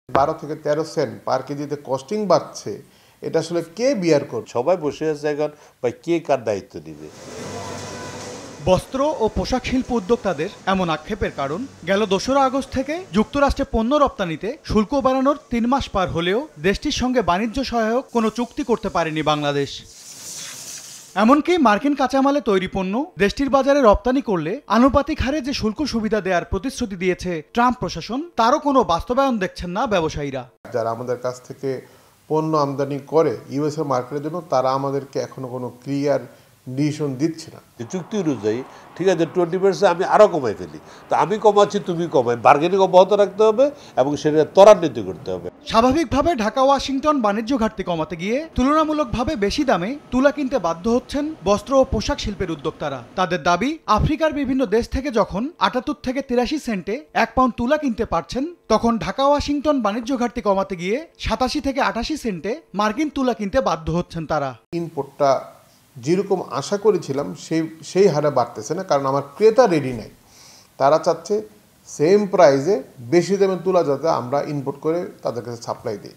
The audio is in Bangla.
12 থেকে 13 সেন্ট পার কেজিতে কস্টিং বাড়ছে, এটা আসলে কে বিয়ার করছে? সবাই বসে আছে এখন, বা কে কার দায়িত্ব নেবে। বস্ত্র ও পোশাক শিল্প উদ্যোক্তাদের এমন আক্ষেপের কারণ, গেল 2রা আগস্ট থেকে যুক্তরাষ্ট্রে পণ্য রপ্তানিতে শুল্ক বাড়ানোর 3 মাস পার হলেও দেশটির সঙ্গে বাণিজ্য সহায়ক কোনো চুক্তি করতে পারেনি বাংলাদেশ। এমনকি মার্কিন কাঁচামালে তৈরি পণ্য দেশটির বাজারে রপ্তানি করলে আনুপাতিক হারে যে শুল্ক সুবিধা দেওয়ার প্রতিশ্রুতি দিয়েছে ট্রাম্প প্রশাসন, তারও কোনো বাস্তবায়ন দেখছেন না ব্যবসায়ীরা। যারা আমাদের কাছ থেকে পণ্য আমদানি করে ইউএস এর মার্কেটের জন্য, তারা আমাদেরকে এখনো কোনো ক্লিয়ার ডিসিশন দিচ্ছে না। চুক্তি অনুযায়ী ঠিক আছে 20% আমি আরও কমাই ফেলি, তো আমি কমাচ্ছি তুমি কমাই, বার্গেনিং অব্যাহত রাখতে হবে এবং সেটা ত্বরান্বিত করতে হবে। স্বাভাবিকভাবে ঢাকা ওয়াশিংটন বাণিজ্য ঘাটতি কমাতে গিয়ে তুলনামূলকভাবে বেশি দামে তুলা কিনতে বাধ্য হচ্ছেন বস্ত্র ও পোশাক শিল্পের উদ্যোক্তারা। তাদের দাবি, আফ্রিকার বিভিন্ন দেশ থেকে যখন 78 থেকে 83 সেন্টে 1 পাউন্ড তুলা কিনতে পারছেন, তখন ঢাকা ওয়াশিংটন বাণিজ্য ঘাটতি কমাতে গিয়ে 87 থেকে 88 সেন্টে মার্কিন তুলা কিনতে বাধ্য হচ্ছেন তারা। ইনপুটটা যেরকম আশা করেছিলাম সেই হারে বাড়তেছে না, কারণ আমার ক্রেতা রেডি নাই। তারা চাচ্ছে সেম প্রাইসে বেশি দামে তুলা যাতে আমরা ইনপুট করে তাদের কাছে সাপ্লাই দিই।